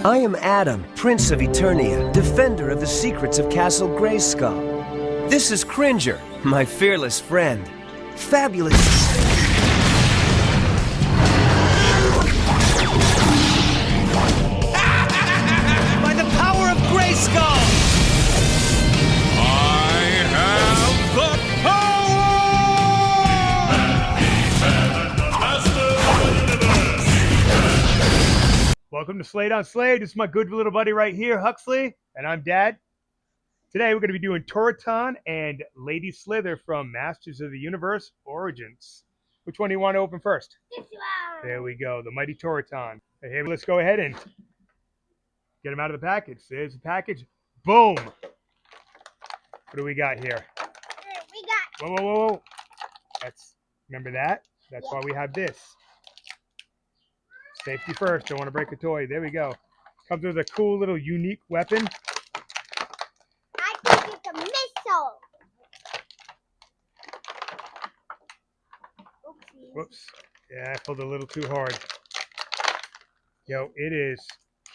I am Adam, Prince of Eternia, defender of the secrets of Castle Grayskull. This is Cringer, my fearless friend. Fabulous. By the power of Grayskull! I have the power! Welcome to Slade on Slade. This is my good little buddy right here, Huxley, and I'm Dad. Today we're going to be doing Tauraton and Lady Slither from Masters of the Universe Origins. Which one do you want to open first? This one. There we go, the mighty Tauraton. Hey, let's go ahead and get him out of the package. There's the package. Boom! What do we got here? We got. Whoa, whoa, whoa, whoa. Remember that? That's why we have this. Safety first. Don't want to break a toy. There we go. Comes with a cool little unique weapon. I think it's a missile. Oopsies. Whoops. Yeah, I pulled a little too hard. Yo, it is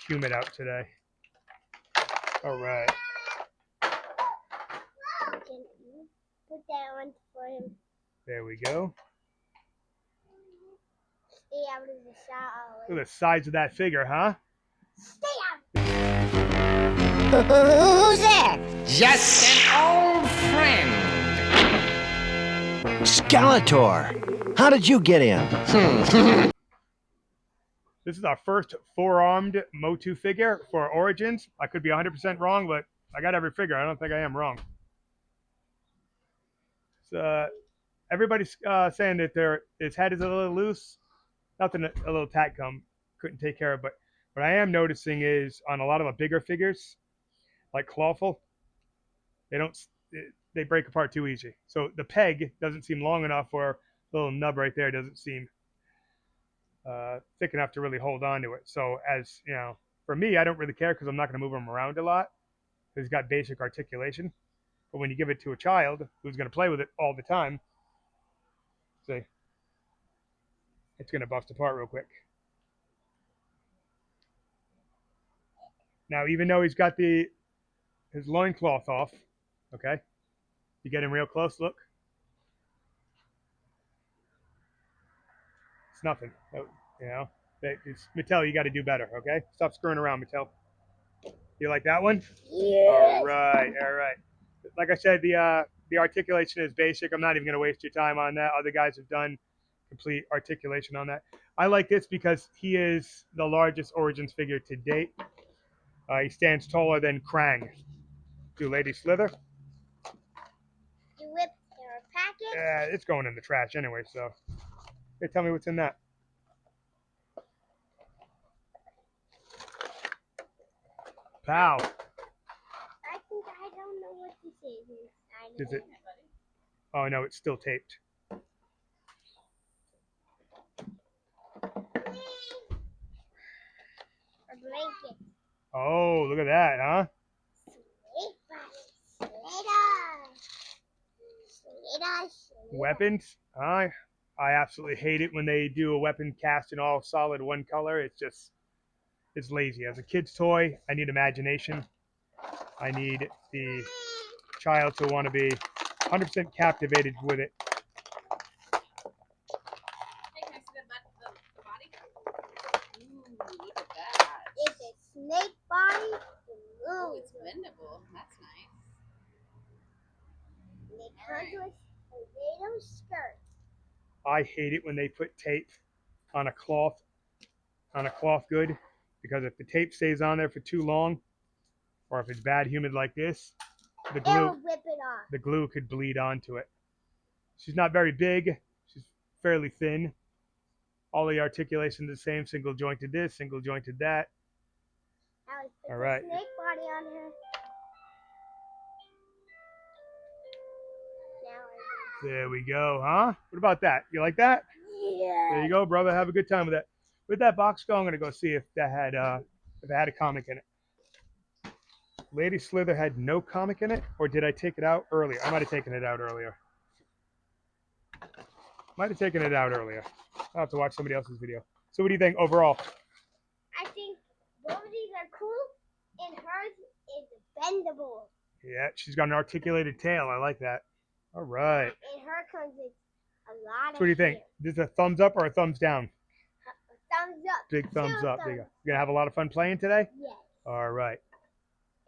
humid out today. All right. Can you put that on for him? There we go. Stay out of the shot. Look at the size of that figure, huh? Stay out. Who's that? Just an old friend. Skeletor! How did you get in? This is our first four-armed Motu figure for Origins. I could be 100% wrong, but I got every figure. I don't think I am wrong. So, everybody's saying that his head is a little loose. Nothing a little Tatcom couldn't take care of, but what I am noticing is on a lot of the bigger figures, like Clawful, they break apart too easy. So the peg doesn't seem long enough, or the little nub right there doesn't seem thick enough to really hold on to it. So as you know, for me, I don't really care because I'm not going to move him around a lot. He's got basic articulation, but when you give it to a child who's going to play with it all the time, see. It's going to bust apart real quick. Now, even though he's got his loincloth off, okay? You get him real close, look. It's nothing. You know? Mattel, you got to do better, okay? Stop screwing around, Mattel. You like that one? Yeah. All right, all right. Like I said, the articulation is basic. I'm not even going to waste your time on that. Other guys have done complete articulation on that. I like this because he is the largest Origins figure to date. He stands taller than Krang. Do Lady Slither? You whip your package. Yeah, it's going in the trash anyway, so. Hey, tell me what's in that. Pow. I think I don't know what this is. Is it? Oh, no, it's still taped. A blanket. Oh, look at that, huh? Weapons? I absolutely hate it when they do a weapon cast in all solid one color. It's lazy. As a kid's toy, I need imagination. I need the child to want to be 100% captivated with it. It's a snake body. Oh, it's bendable. That's nice. And it comes with a little skirt. I hate it when they put tape on a cloth good, because if the tape stays on there for too long, or if it's bad humid like this, It'll whip it off. the glue could bleed onto it. She's not very big. She's fairly thin. All the articulation is the same. Single jointed this, single jointed that. Alex, put All right. the snake body on her. Now There we go, huh? What about that? You like that? yeah. There you go, brother. Have a good time with that. Where'd that box go? I'm gonna go see if that had if it had a comic in it. Lady Slither had no comic in it, or did I take it out earlier? I might have taken it out earlier. I'll have to watch somebody else's video. So what do you think overall? I think both of these are bendable. Yeah, she's got an articulated tail. I like that. All right. And her comes with a lot of So what do you think? This is a thumbs up or a thumbs down? Thumbs up. Big thumbs Two up. There you go. thumbs. You gonna have a lot of fun playing today? Yes. All right.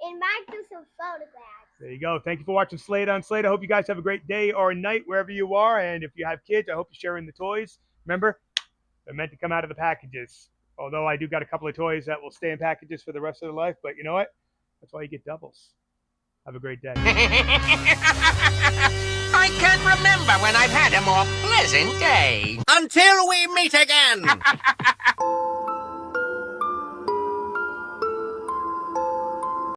And might do some photographs. There you go. Thank you for watching Slade on Slade. I hope you guys have a great day or night wherever you are. And if you have kids, I hope you're sharing the toys. Remember, they're meant to come out of the packages. Although I do got a couple of toys that will stay in packages for the rest of their life. But you know what? That's why you get doubles. Have a great day. I can't remember when I've had a more pleasant day. Until we meet again!